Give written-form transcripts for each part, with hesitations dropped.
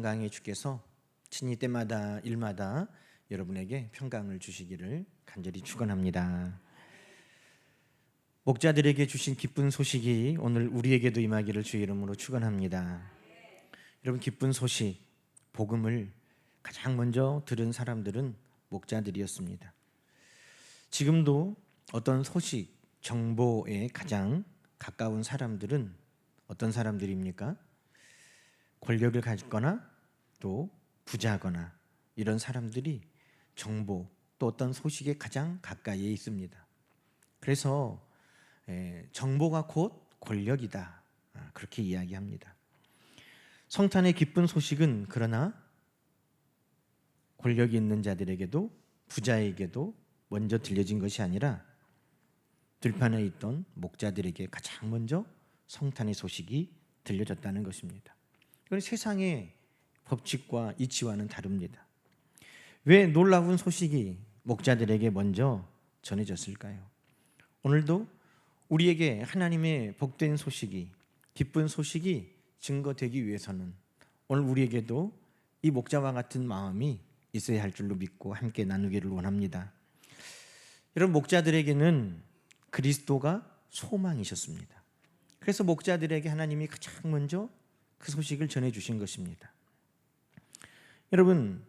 평강의 주께서 친히 때마다 일마다 여러분에게 평강을 주시기를 간절히 축원합니다. 목자들에게 주신 기쁜 소식이 오늘 우리에게도 임하기를 주의 이름으로 축원합니다. 여러분, 기쁜 소식, 복음을 가장 먼저 들은 사람들은 목자들이었습니다. 지금도 어떤 소식, 정보에 가장 가까운 사람들은 어떤 사람들입니까? 권력을 가지거나 또 부자거나 이런 사람들이 정보 또 어떤 소식에 가장 가까이에 있습니다. 그래서 정보가 곧 권력이다, 그렇게 이야기합니다. 성탄의 기쁜 소식은 그러나 권력이 있는 자들에게도 부자에게도 먼저 들려진 것이 아니라 들판에 있던 목자들에게 가장 먼저 성탄의 소식이 들려졌다는 것입니다. 이건 세상의 법칙과 이치와는 다릅니다. 왜 놀라운 소식이 목자들에게 먼저 전해졌을까요? 오늘도 우리에게 하나님의 복된 소식이, 기쁜 소식이 증거되기 위해서는 오늘 우리에게도 이 목자와 같은 마음이 있어야 할 줄로 믿고 함께 나누기를 원합니다. 여러분, 목자들에게는 그리스도가 소망이셨습니다. 그래서 목자들에게 하나님이 가장 먼저 그 소식을 전해주신 것입니다. 여러분,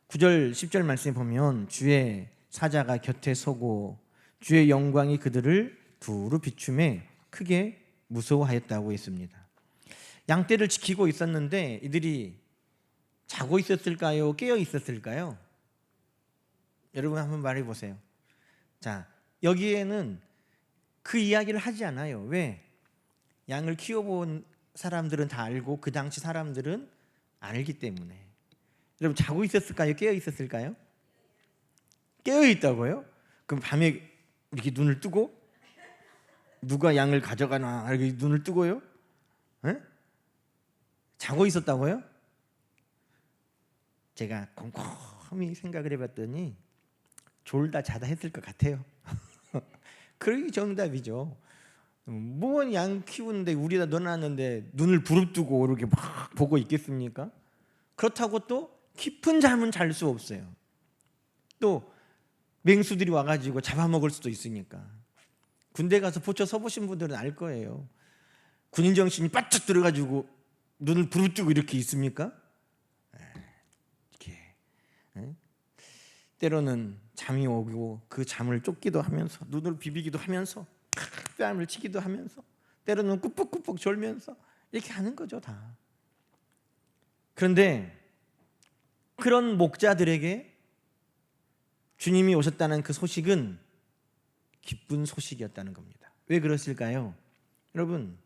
9절 10절 말씀에 보면 주의 사자가 곁에 서고 주의 영광이 그들을 두루 비춤에 크게 무서워하였다고 했습니다. 양떼를 지키고 있었는데 이들이 자고 있었을까요? 깨어 있었을까요? 여러분 한번 말해보세요. 자, 여기에는 그 이야기를 하지 않아요. 왜? 양을 키워본 사람들은 다 알고 그 당시 사람들은 알기 때문에. 여러분, 자고 있었을까요? 깨어 있었을까요? 깨어 있다고요? 그럼 밤에 이렇게 눈을 뜨고 누가 양을 가져가나 이렇게 눈을 뜨고요? 에? 자고 있었다고요? 제가 곰곰이 생각을 해봤더니 졸다 자다 했을 것 같아요. 그러기 정답이죠. 뭐 양 키우는데 우리다 넣어놨는데 눈을 부릅뜨고 이렇게 막 보고 있겠습니까? 그렇다고 또 깊은 잠은 잘 수 없어요. 또 맹수들이 와가지고 잡아먹을 수도 있으니까. 군대 가서 포처 서보신 분들은 알 거예요. 군인 정신이 바짝 들어가지고 눈을 부릅뜨고 이렇게 있습니까? 이렇게 때로는 잠이 오고 그 잠을 쫓기도 하면서 눈을 비비기도 하면서 뺨을 치기도 하면서 때로는 꾸벅꾸벅 졸면서 이렇게 하는 거죠, 다. 그런데 그런 목자들에게 주님이 오셨다는 그 소식은 기쁜 소식이었다는 겁니다. 왜 그랬을까요? 여러분,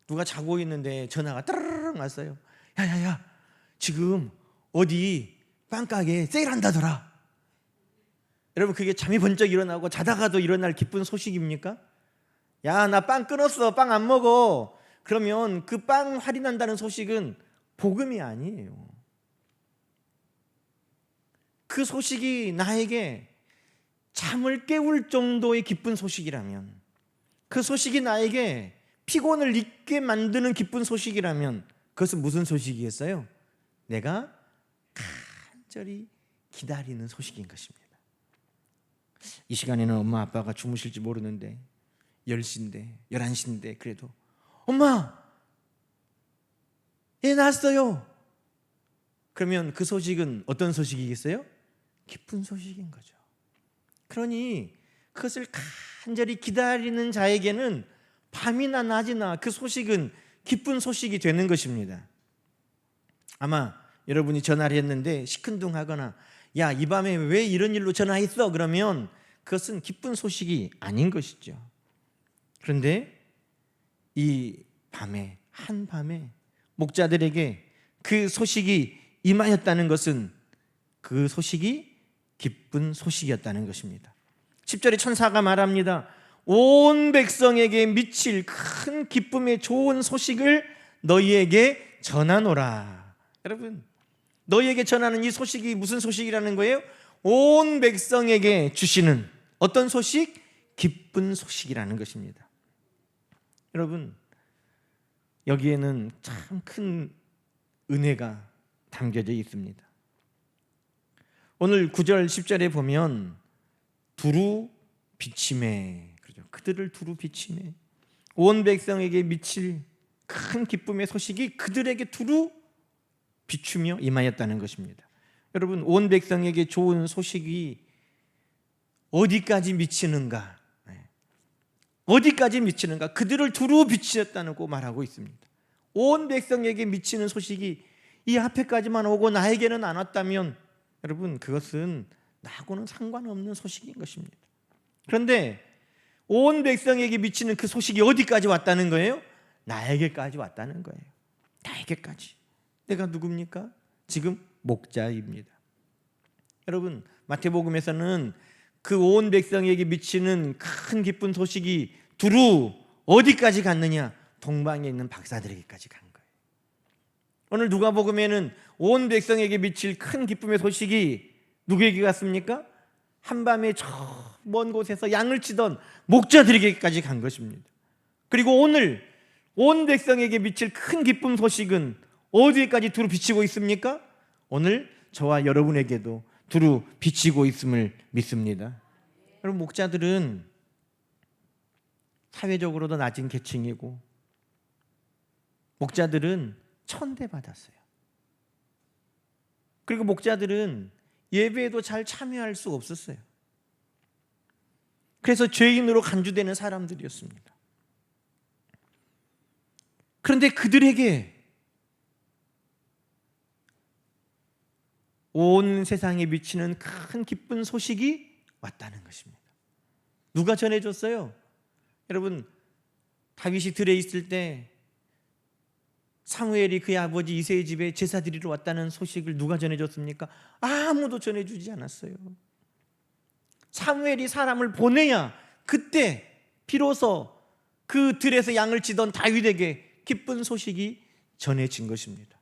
누가 자고 있는데 전화가 따르르르 왔어요. 야야야, 지금 어디 빵가게에 세일한다더라. 여러분, 그게 잠이 번쩍 일어나고 자다가도 일어날 기쁜 소식입니까? 야, 나 빵 끊었어, 빵 안 먹어. 그러면 그 빵 할인한다는 소식은 복음이 아니에요. 그 소식이 나에게 잠을 깨울 정도의 기쁜 소식이라면, 그 소식이 나에게 피곤을 잊게 만드는 기쁜 소식이라면 그것은 무슨 소식이겠어요? 내가 간절히 기다리는 소식인 것입니다. 이 시간에는 엄마 아빠가 주무실지 모르는데 10시인데 11시인데 그래도 엄마, 애 낳았어요. 그러면 그 소식은 어떤 소식이겠어요? 기쁜 소식인 거죠. 그러니 그것을 간절히 기다리는 자에게는 밤이나 낮이나 그 소식은 기쁜 소식이 되는 것입니다. 아마 여러분이 전화를 했는데 시큰둥하거나 야, 이 밤에 왜 이런 일로 전화했어? 그러면 그것은 기쁜 소식이 아닌 것이죠. 그런데 이 밤에, 한밤에 목자들에게 그 소식이 임하였다는 것은 그 소식이 기쁜 소식이었다는 것입니다. 10절에 천사가 말합니다. 온 백성에게 미칠 큰 기쁨의 좋은 소식을 너희에게 전하노라. 여러분, 너희에게 전하는 이 소식이 무슨 소식이라는 거예요? 온 백성에게 주시는 어떤 소식? 기쁜 소식이라는 것입니다. 여러분, 여기에는 참 큰 은혜가 담겨져 있습니다. 오늘 9절 10절에 보면 두루 비침해, 그렇죠? 그들을 두루 비침해. 온 백성에게 미칠 큰 기쁨의 소식이 그들에게 두루 비추며 임하였다는 것입니다. 여러분, 온 백성에게 좋은 소식이 어디까지 미치는가? 어디까지 미치는가? 그들을 두루 비추었다고 말하고 있습니다. 온 백성에게 미치는 소식이 이 앞에까지만 오고 나에게는 안 왔다면 여러분, 그것은 나하고는 상관없는 소식인 것입니다. 그런데 온 백성에게 미치는 그 소식이 어디까지 왔다는 거예요? 나에게까지 왔다는 거예요. 나에게까지. 내가 누굽니까? 지금 목자입니다. 여러분, 마태복음에서는 그 온 백성에게 미치는 큰 기쁜 소식이 두루 어디까지 갔느냐? 동방에 있는 박사들에게까지 간 거예요. 오늘 누가복음에는 온 백성에게 미칠 큰 기쁨의 소식이 누구에게 갔습니까? 한밤에 저 먼 곳에서 양을 치던 목자들에게까지 간 것입니다. 그리고 오늘 온 백성에게 미칠 큰 기쁨 소식은 어디까지 두루 비치고 있습니까? 오늘 저와 여러분에게도 두루 비치고 있음을 믿습니다. 여러분, 목자들은 사회적으로도 낮은 계층이고 목자들은 천대받았어요. 그리고 목자들은 예배에도 잘 참여할 수가 없었어요. 그래서 죄인으로 간주되는 사람들이었습니다. 그런데 그들에게 온 세상에 미치는 큰 기쁜 소식이 왔다는 것입니다. 누가 전해줬어요? 여러분, 다윗이 들에 있을 때 사무엘이 그의 아버지 이새의 집에 제사 드리러 왔다는 소식을 누가 전해줬습니까? 아무도 전해주지 않았어요. 사무엘이 사람을 보내야 그때 비로소 그 들에서 양을 치던 다윗에게 기쁜 소식이 전해진 것입니다.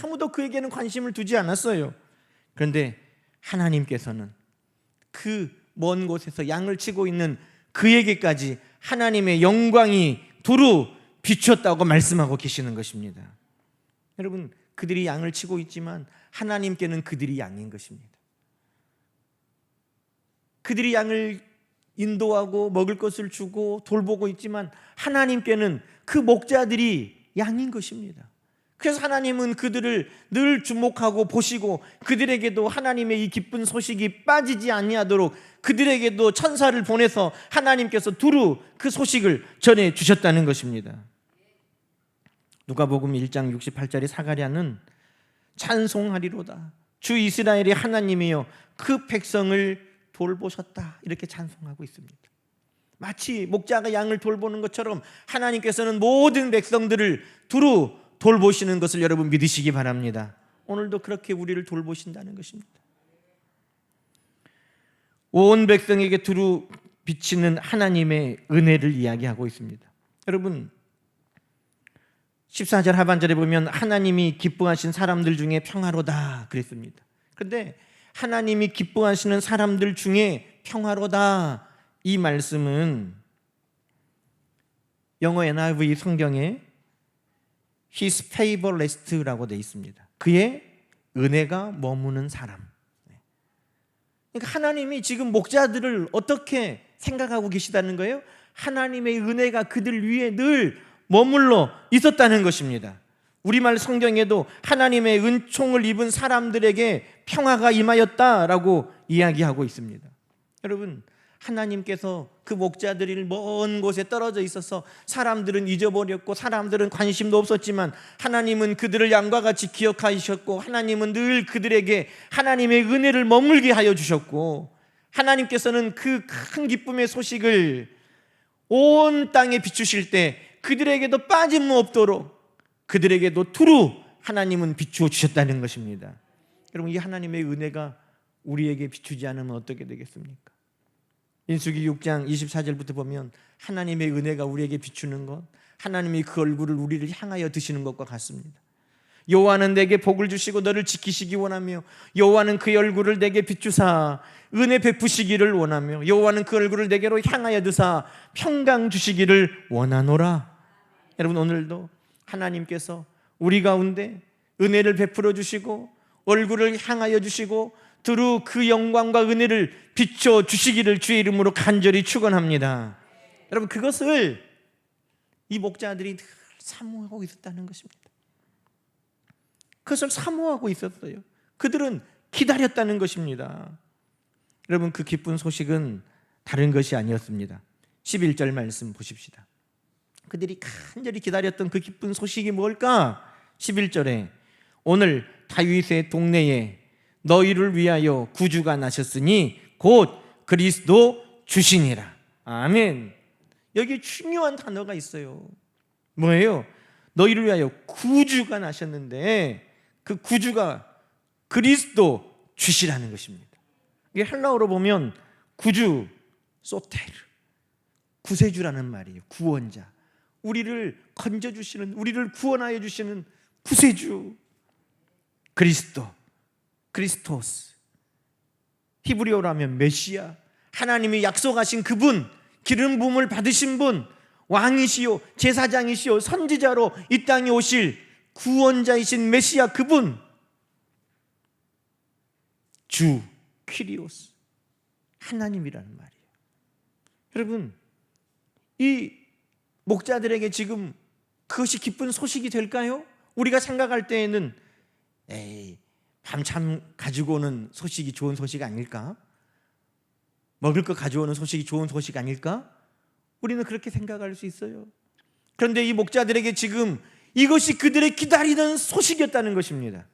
아무도 그에게는 관심을 두지 않았어요. 그런데 하나님께서는 그 먼 곳에서 양을 치고 있는 그에게까지 하나님의 영광이 두루 비추었다고 말씀하고 계시는 것입니다. 여러분, 그들이 양을 치고 있지만 하나님께는 그들이 양인 것입니다. 그들이 양을 인도하고 먹을 것을 주고 돌보고 있지만 하나님께는 그 목자들이 양인 것입니다. 그래서 하나님은 그들을 늘 주목하고 보시고 그들에게도 하나님의 이 기쁜 소식이 빠지지 아니하도록 그들에게도 천사를 보내서 하나님께서 두루 그 소식을 전해 주셨다는 것입니다. 누가복음 1장 68절의 사가랴는 찬송하리로다 주 이스라엘의 하나님이여 그 백성을 돌보셨다, 이렇게 찬송하고 있습니다. 마치 목자가 양을 돌보는 것처럼 하나님께서는 모든 백성들을 두루 돌보시는 것을 여러분 믿으시기 바랍니다. 오늘도 그렇게 우리를 돌보신다는 것입니다. 온 백성에게 두루 비치는 하나님의 은혜를 이야기하고 있습니다. 여러분, 14절 하반절에 보면 하나님이 기뻐하신 사람들 중에 평화로다 그랬습니다. 그런데 하나님이 기뻐하시는 사람들 중에 평화로다, 이 말씀은 영어 NIV 성경에 His favor rest라고 되어 있습니다. 그의 은혜가 머무는 사람. 그러니까 하나님이 지금 목자들을 어떻게 생각하고 계시다는 거예요? 하나님의 은혜가 그들 위에 늘 머물러 있었다는 것입니다. 우리말 성경에도 하나님의 은총을 입은 사람들에게 평화가 임하였다라고 이야기하고 있습니다. 여러분, 하나님께서 그 목자들이 먼 곳에 떨어져 있어서 사람들은 잊어버렸고 사람들은 관심도 없었지만 하나님은 그들을 양과 같이 기억하셨고 하나님은 늘 그들에게 하나님의 은혜를 머물게 하여 주셨고 하나님께서는 그 큰 기쁨의 소식을 온 땅에 비추실 때 그들에게도 빠짐없도록 그들에게도 두루 하나님은 비추어 주셨다는 것입니다. 여러분, 이 하나님의 은혜가 우리에게 비추지 않으면 어떻게 되겠습니까? 민수기 6장 24절부터 보면 하나님의 은혜가 우리에게 비추는 것, 하나님이 그 얼굴을 우리를 향하여 드시는 것과 같습니다. 여호와는 내게 복을 주시고 너를 지키시기 원하며 여호와는 그의 얼굴을 내게 비추사 은혜 베푸시기를 원하며 여호와는 그 얼굴을 내게로 향하여 드사 평강 주시기를 원하노라. 여러분, 오늘도 하나님께서 우리 가운데 은혜를 베풀어 주시고 얼굴을 향하여 주시고 두루 그 영광과 은혜를 비춰 주시기를 주의 이름으로 간절히 축원합니다. 여러분, 그것을 이 목자들이 늘 사모하고 있었다는 것입니다. 그것을 사모하고 있었어요. 그들은 기다렸다는 것입니다. 여러분, 그 기쁜 소식은 다른 것이 아니었습니다. 11절 말씀 보십시다. 그들이 간절히 기다렸던 그 기쁜 소식이 뭘까? 11절에 오늘 다윗의 동네에 너희를 위하여 구주가 나셨으니 곧 그리스도 주시니라. 아멘. 여기 중요한 단어가 있어요. 뭐예요? 너희를 위하여 구주가 나셨는데 그 구주가 그리스도 주시라는 것입니다. 이게 헬라어로 보면 구주, 소테르, 구세주라는 말이에요. 구원자, 우리를 건져주시는, 우리를 구원하여 주시는 구세주, 그리스도, 크리스토스, 히브리어로 하면 메시아, 하나님이 약속하신 그분, 기름 부음을 받으신 분, 왕이시요 제사장이시요 선지자로 이 땅에 오실 구원자이신 메시아, 그분, 주 퀴리오스, 하나님이라는 말이에요. 여러분, 이 목자들에게 지금 그것이 기쁜 소식이 될까요? 우리가 생각할 때에는 밤참 가지고 오는 소식이 좋은 소식 아닐까? 먹을 거 가져오는 소식이 좋은 소식 아닐까? 우리는 그렇게 생각할 수 있어요. 그런데 이 목자들에게 지금 이것이 그들의 기다리던 소식이었다는 것입니다.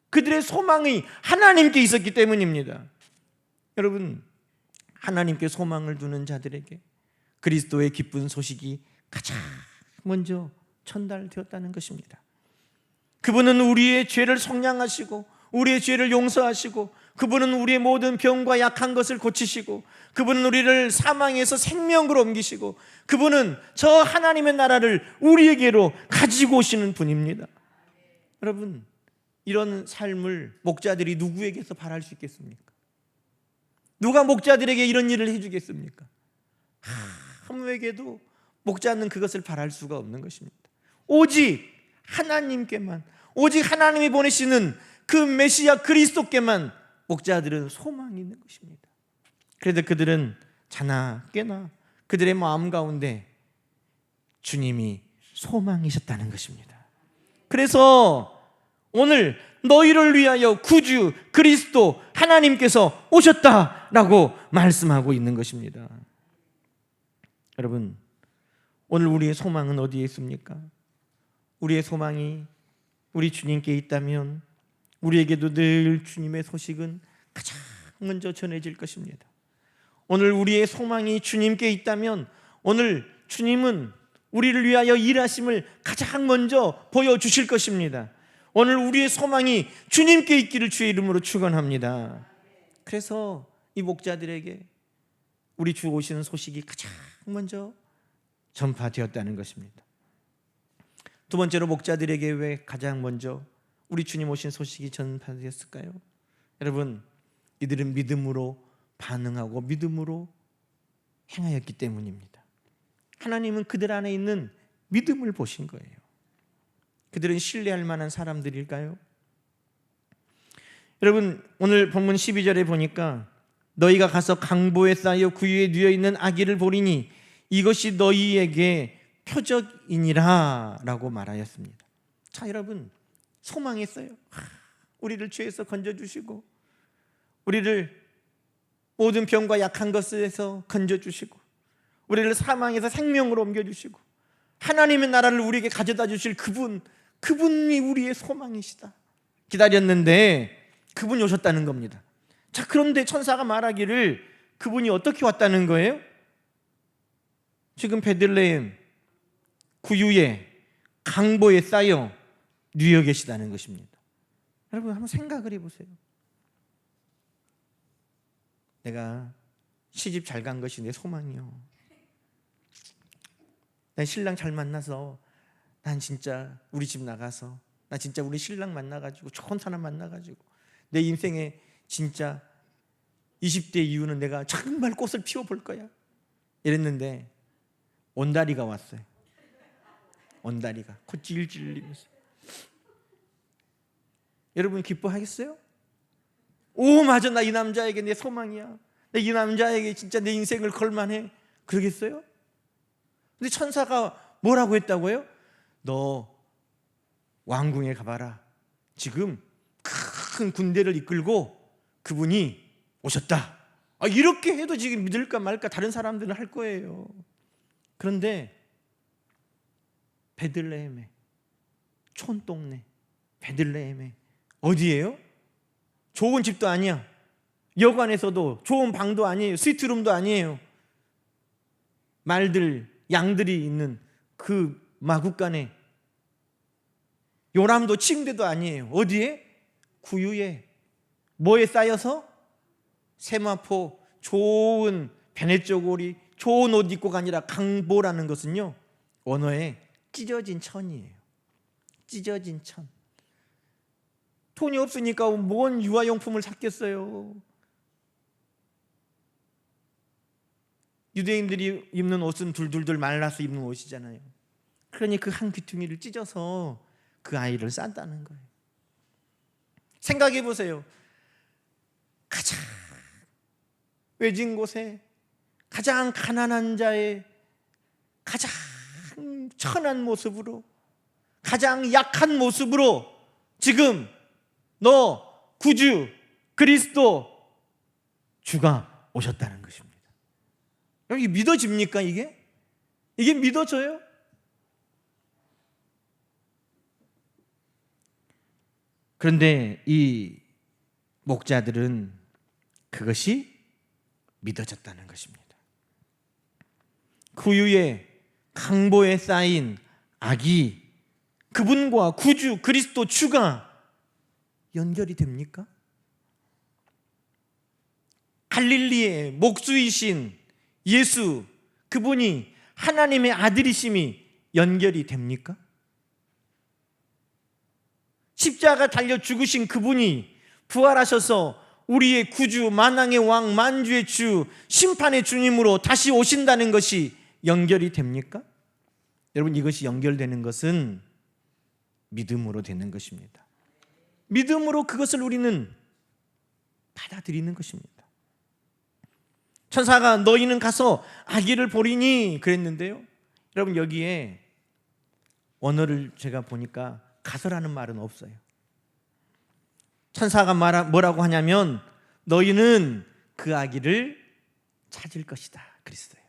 그들의 소망이 하나님께 있었기 때문입니다. 여러분, 하나님께 소망을 두는 자들에게 그리스도의 기쁜 소식이 가장 먼저 전달되었다는 것입니다. 그분은 우리의 죄를 속량하시고 우리의 죄를 용서하시고 그분은 우리의 모든 병과 약한 것을 고치시고 그분은 우리를 사망에서 생명으로 옮기시고 그분은 저 하나님의 나라를 우리에게로 가지고 오시는 분입니다. 여러분, 이런 삶을 목자들이 누구에게서 바랄 수 있겠습니까? 누가 목자들에게 이런 일을 해주겠습니까? 아무에게도 목자는 그것을 바랄 수가 없는 것입니다. 오직 하나님께만, 오직 하나님이 보내시는 그 메시아 그리스도께만 목자들은 소망이 있는 것입니다. 그래도 그들은 자나 깨나 그들의 마음 가운데 주님이 소망이셨다는 것입니다. 그래서 오늘 너희를 위하여 구주 그리스도 하나님께서 오셨다라고 말씀하고 있는 것입니다. 여러분, 오늘 우리의 소망은 어디에 있습니까? 우리의 소망이 우리 주님께 있다면 우리에게도 늘 주님의 소식은 가장 먼저 전해질 것입니다. 오늘 우리의 소망이 주님께 있다면 오늘 주님은 우리를 위하여 일하심을 가장 먼저 보여주실 것입니다. 오늘 우리의 소망이 주님께 있기를 주의 이름으로 축원합니다. 그래서 이 목자들에게 우리 주 오시는 소식이 가장 먼저 전파되었다는 것입니다. 두 번째로 목자들에게 왜 가장 먼저 우리 주님 오신 소식이 전파되었을까요? 여러분, 이들은 믿음으로 반응하고 믿음으로 행하였기 때문입니다. 하나님은 그들 안에 있는 믿음을 보신 거예요. 그들은 신뢰할 만한 사람들일까요? 여러분, 오늘 본문 12절에 보니까 너희가 가서 강보에 쌓여 구유에 누워있는 아기를 보리니 이것이 너희에게 표적이니라 라고 말하였습니다. 자, 여러분, 소망했어요. 우리를 죄에서 건져주시고 우리를 모든 병과 약한 것에서 건져주시고 우리를 사망에서 생명으로 옮겨주시고 하나님의 나라를 우리에게 가져다 주실 그분이 우리의 소망이시다. 기다렸는데 그분이 오셨다는 겁니다. 자, 그런데 천사가 말하기를 그분이 어떻게 왔다는 거예요? 지금 베들레헴 구유에 강보에 쌓여 누워 계시다는 것입니다. 여러분, 한번 생각을 해보세요. 내가 시집 잘 간 것이 내 소망이요. 난 신랑 잘 만나서 난 진짜 우리 집 나가서 나 진짜 우리 신랑 만나가지고 좋은 사람 만나가지고 내 인생에 진짜 20대 이후는 내가 정말 꽃을 피워볼 거야 이랬는데 온다리가 왔어요. 온다리가 코 찔찔리면서 여러분 기뻐하겠어요? 오, 맞아, 나 이 남자에게 내 소망이야, 이 남자에게 진짜 내 인생을 걸만해, 그러겠어요? 근데 천사가 뭐라고 했다고요? 너 왕궁에 가봐라. 지금 큰 군대를 이끌고 그분이 오셨다. 이렇게 해도 지금 믿을까 말까 다른 사람들은 할 거예요. 그런데 베들레헴에, 촌동네 베들레헴에, 어디예요? 좋은 집도 아니야, 여관에서도 좋은 방도 아니에요, 스위트룸도 아니에요, 말들 양들이 있는 그 마구간에, 요람도 침대도 아니에요. 어디에? 구유에. 뭐에 쌓여서? 세마포, 좋은 베네쪼고리, 좋은 옷 입고가 아니라 강보라는 것은요, 언어에 찢어진 천이에요. 찢어진 천. 돈이 없으니까 뭔 유아용품을 샀겠어요. 유대인들이 입는 옷은 둘둘둘 말라서 입는 옷이잖아요. 그러니 그 한 귀퉁이를 찢어서 그 아이를 싼다는 거예요. 생각해 보세요. 가장 외진 곳에 가장 가난한 자의 가장 천한 모습으로, 가장 약한 모습으로 지금 너 구주 그리스도 주가 오셨다는 것입니다. 이게 믿어집니까? 이게 믿어져요? 그런데 이 목자들은 그것이 믿어졌다는 것입니다. 구유에 강보에 쌓인 악이 그분과 구주 그리스도 주가 연결이 됩니까? 갈릴리의 목수이신 예수, 그분이 하나님의 아들이심이 연결이 됩니까? 십자가 달려 죽으신 그분이 부활하셔서 우리의 구주, 만왕의 왕, 만주의 주, 심판의 주님으로 다시 오신다는 것이 연결이 됩니까? 여러분, 이것이 연결되는 것은 믿음으로 되는 것입니다. 믿음으로 그것을 우리는 받아들이는 것입니다. 천사가 너희는 가서 아기를 보리니 그랬는데요, 여러분, 여기에 언어를 제가 보니까 가서라는 말은 없어요. 천사가 뭐라고 하냐면 너희는 그 아기를 찾을 것이다 그랬어요.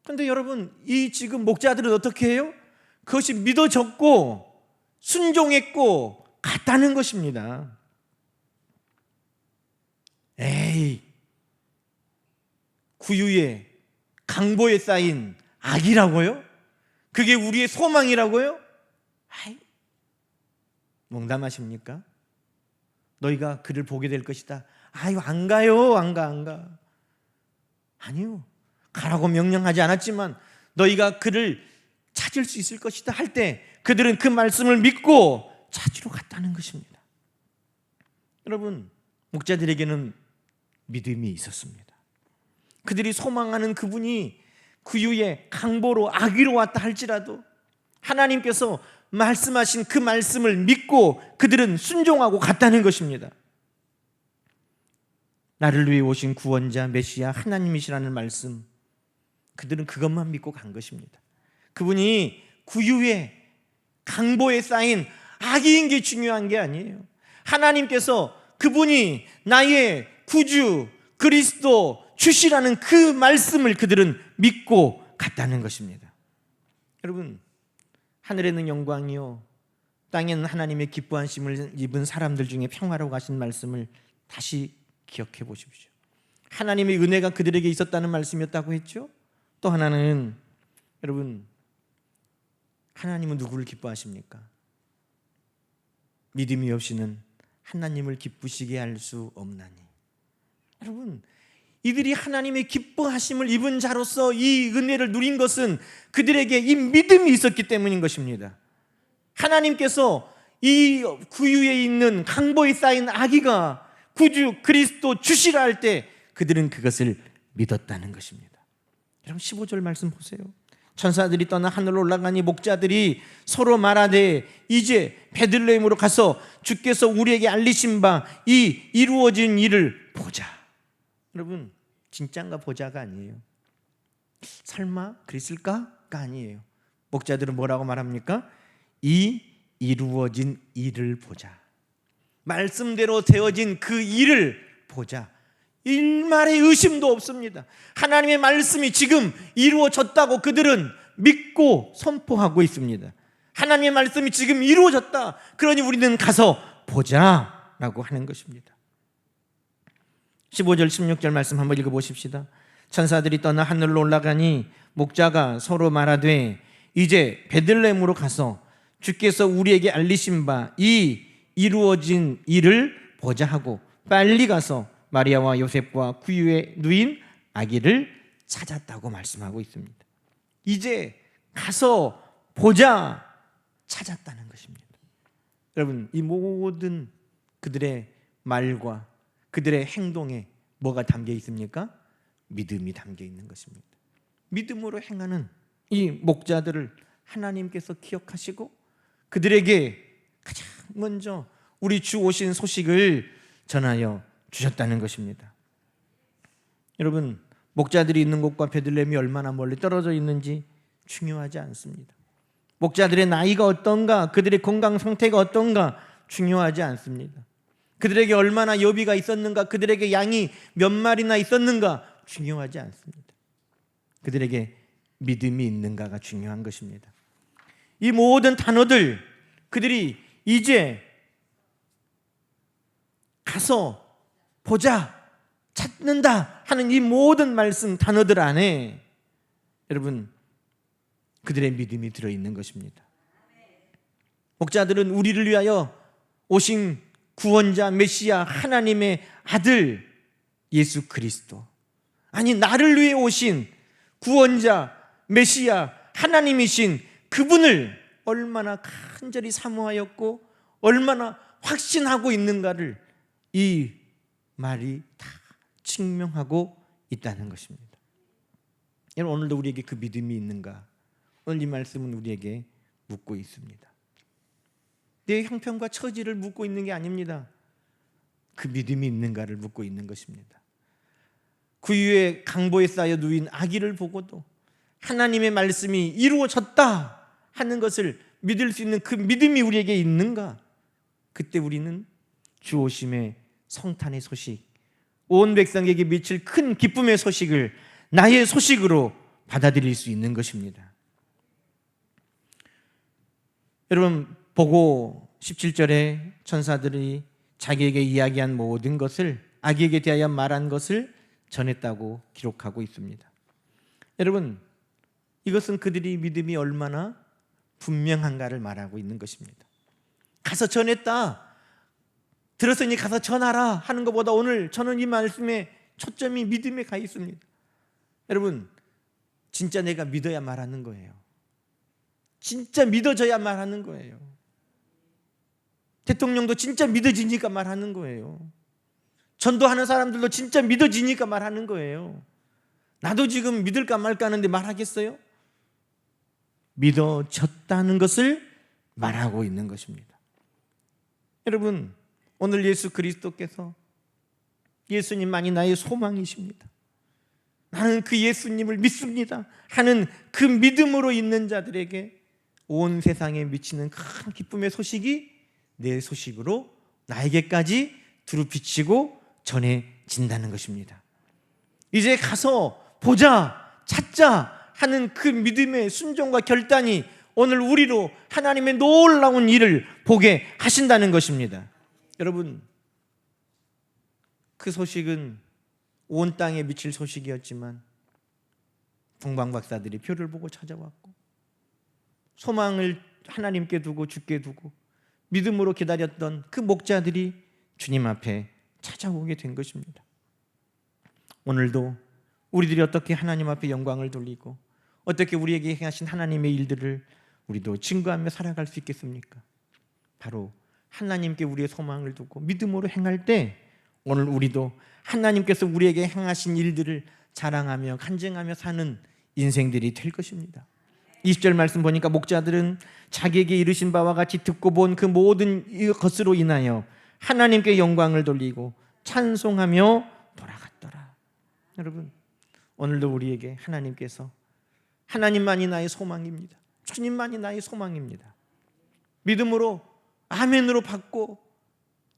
그런데 여러분, 이 지금 목자들은 어떻게 해요? 그것이 믿어졌고 순종했고 갔다는 것입니다. 에이, 구유에 강보에 쌓인 악이라고요? 그게 우리의 소망이라고요? 아이, 농담하십니까? 너희가 그를 보게 될 것이다. 아유, 안 가요. 안 가. 아니요, 가라고 명령하지 않았지만 너희가 그를 찾을 수 있을 것이다 할 때 그들은 그 말씀을 믿고 찾으러 갔다는 것입니다. 여러분, 목자들에게는 믿음이 있었습니다. 그들이 소망하는 그분이 구유에 강보로 아기로 왔다 할지라도 하나님께서 말씀하신 그 말씀을 믿고 그들은 순종하고 갔다는 것입니다. 나를 위해 오신 구원자 메시아 하나님이시라는 말씀, 그들은 그것만 믿고 간 것입니다. 그분이 구유에 강보에 쌓인 아기인 게 중요한 게 아니에요. 하나님께서 그분이 나의 구주 그리스도 주시라는 그 말씀을 그들은 믿고 갔다는 것입니다. 여러분, 하늘에는 영광이요 땅에는 하나님의 기뻐하심을 입은 사람들 중에 평화로 가신 말씀을 다시 기억해 보십시오. 하나님의 은혜가 그들에게 있었다는 말씀이었다고 했죠. 또 하나는, 여러분, 하나님은 누구를 기뻐하십니까? 믿음이 없이는 하나님을 기쁘시게 할 수 없나니. 여러분, 이들이 하나님의 기뻐하심을 입은 자로서 이 은혜를 누린 것은 그들에게 이 믿음이 있었기 때문인 것입니다. 하나님께서 이 구유에 있는 강보에 쌓인 아기가 구주 그리스도 주시라 할 때 그들은 그것을 믿었다는 것입니다. 여러분, 15절 말씀 보세요. 천사들이 떠나 하늘로 올라가니 목자들이 서로 말하되 이제 베들레헴으로 가서 주께서 우리에게 알리신 바 이 이루어진 일을 보자. 여러분, 진짠가 보자가 아니에요. 설마 그랬을까가 아니에요. 목자들은 뭐라고 말합니까? 이 이루어진 일을 보자. 말씀대로 되어진 그 일을 보자. 일말의 의심도 없습니다. 하나님의 말씀이 지금 이루어졌다고 그들은 믿고 선포하고 있습니다. 하나님의 말씀이 지금 이루어졌다. 그러니 우리는 가서 보자라고 하는 것입니다. 15절 16절 말씀 한번 읽어보십시다. 천사들이 떠나 하늘로 올라가니 목자가 서로 말하되 이제 베들레헴으로 가서 주께서 우리에게 알리신 바 이 이루어진 일을 보자 하고 빨리 가서 마리아와 요셉과 구유에 누인 아기를 찾았다고 말씀하고 있습니다. 이제 가서 보자, 찾았다는 것입니다. 여러분, 이 모든 그들의 말과 그들의 행동에 뭐가 담겨 있습니까? 믿음이 담겨 있는 것입니다. 믿음으로 행하는 이 목자들을 하나님께서 기억하시고 그들에게 가장 먼저 우리 주 오신 소식을 전하여 주셨다는 것입니다. 여러분, 목자들이 있는 곳과 베들레헴이 얼마나 멀리 떨어져 있는지 중요하지 않습니다. 목자들의 나이가 어떤가, 그들의 건강 상태가 어떤가 중요하지 않습니다. 그들에게 얼마나 여비가 있었는가, 그들에게 양이 몇 마리나 있었는가 중요하지 않습니다. 그들에게 믿음이 있는가가 중요한 것입니다. 이 모든 단어들, 그들이 이제 가서 보자, 찾는다 하는 이 모든 말씀 단어들 안에 여러분, 그들의 믿음이 들어있는 것입니다. 목자들은 우리를 위하여 오신 구원자 메시아 하나님의 아들 예수 그리스도, 아니 나를 위해 오신 구원자 메시아 하나님이신 그분을 얼마나 간절히 사모하였고 얼마나 확신하고 있는가를 이 말이 다 증명하고 있다는 것입니다. 여러분, 오늘도 우리에게 그 믿음이 있는가? 오늘 이 말씀은 우리에게 묻고 있습니다. 내 형편과 처지를 묻고 있는 게 아닙니다. 그 믿음이 있는가를 묻고 있는 것입니다. 구유의 강보에 쌓여 누인 아기를 보고도 하나님의 말씀이 이루어졌다 하는 것을 믿을 수 있는 그 믿음이 우리에게 있는가? 그때 우리는 주 오심의 성탄의 소식, 온 백성에게 미칠 큰 기쁨의 소식을 나의 소식으로 받아들일 수 있는 것입니다. 여러분, 보고 17절에 천사들이 자기에게 이야기한 모든 것을, 아기에게 대하여 말한 것을 전했다고 기록하고 있습니다. 여러분, 이것은 그들이 믿음이 얼마나 분명한가를 말하고 있는 것입니다. 가서 전했다, 들었으니 가서 전하라 하는 것보다 오늘 저는 이 말씀에 초점이 믿음에 가 있습니다. 여러분, 진짜 내가 믿어야 말하는 거예요. 진짜 믿어져야 말하는 거예요. 대통령도 진짜 믿어지니까 말하는 거예요. 전도하는 사람들도 진짜 믿어지니까 말하는 거예요. 나도 지금 믿을까 말까 하는데 말하겠어요? 믿어졌다는 것을 말하고 있는 것입니다. 여러분, 오늘 예수 그리스도께서 예수님만이 나의 소망이십니다, 나는 그 예수님을 믿습니다 하는 그 믿음으로 있는 자들에게 온 세상에 미치는 큰 기쁨의 소식이 내 소식으로 나에게까지 두루 비치고 전해진다는 것입니다. 이제 가서 보자, 찾자 하는 그 믿음의 순종과 결단이 오늘 우리로 하나님의 놀라운 일을 보게 하신다는 것입니다. 여러분, 그 소식은 온 땅에 미칠 소식이었지만 동방 박사들이 표를 보고 찾아왔고 소망을 하나님께 두고 주께 두고 믿음으로 기다렸던 그 목자들이 주님 앞에 찾아오게 된 것입니다. 오늘도 우리들이 어떻게 하나님 앞에 영광을 돌리고 어떻게 우리에게 행하신 하나님의 일들을 우리도 증거하며 살아갈 수 있겠습니까? 바로 하나님께 우리의 소망을 두고 믿음으로 행할 때 오늘 우리도 하나님께서 우리에게 행하신 일들을 자랑하며 간증하며 사는 인생들이 될 것입니다. 20절 말씀 보니까 목자들은 자기에게 이르신 바와 같이 듣고 본 그 모든 것으로 인하여 하나님께 영광을 돌리고 찬송하며 돌아갔더라. 여러분, 오늘도 우리에게 하나님께서 하나님만이 나의 소망입니다. 주님만이 나의 소망입니다. 믿음으로 아멘으로 받고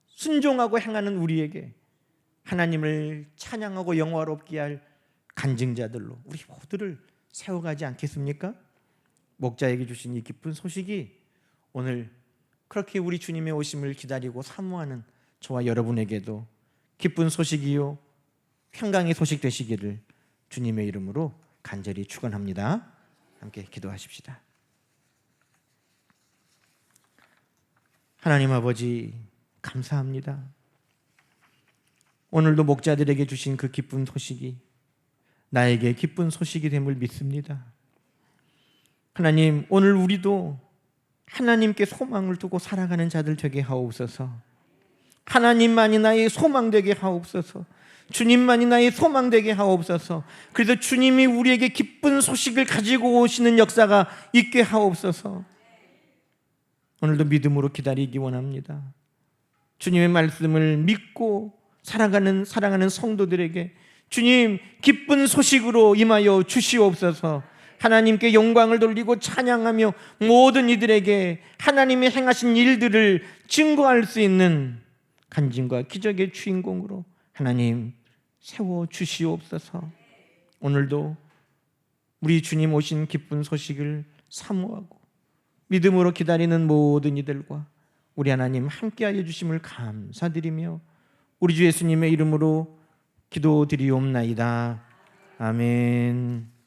순종하고 행하는 우리에게 하나님을 찬양하고 영화롭게 할 간증자들로 우리 모두를 세워가지 않겠습니까? 목자에게 주신 이 기쁜 소식이 오늘 그렇게 우리 주님의 오심을 기다리고 사모하는 저와 여러분에게도 기쁜 소식이요 평강의 소식 되시기를 주님의 이름으로 간절히 축원합니다. 함께 기도하십시다. 하나님 아버지, 감사합니다. 오늘도 목자들에게 주신 그 기쁜 소식이 나에게 기쁜 소식이 됨을 믿습니다. 하나님, 오늘 우리도 하나님께 소망을 두고 살아가는 자들 되게 하옵소서. 하나님만이 나의 소망 되게 하옵소서. 주님만이 나의 소망 되게 하옵소서. 그래서 주님이 우리에게 기쁜 소식을 가지고 오시는 역사가 있게 하옵소서. 오늘도 믿음으로 기다리기 원합니다. 주님의 말씀을 믿고 살아가는 사랑하는 성도들에게 주님 기쁜 소식으로 임하여 주시옵소서. 하나님께 영광을 돌리고 찬양하며 모든 이들에게 하나님이 행하신 일들을 증거할 수 있는 간증과 기적의 주인공으로 하나님 세워 주시옵소서. 오늘도 우리 주님 오신 기쁜 소식을 사모하고 믿음으로 기다리는 모든 이들과 우리 하나님 함께하여 주심을 감사드리며 우리 주 예수님의 이름으로 기도드리옵나이다. 아멘.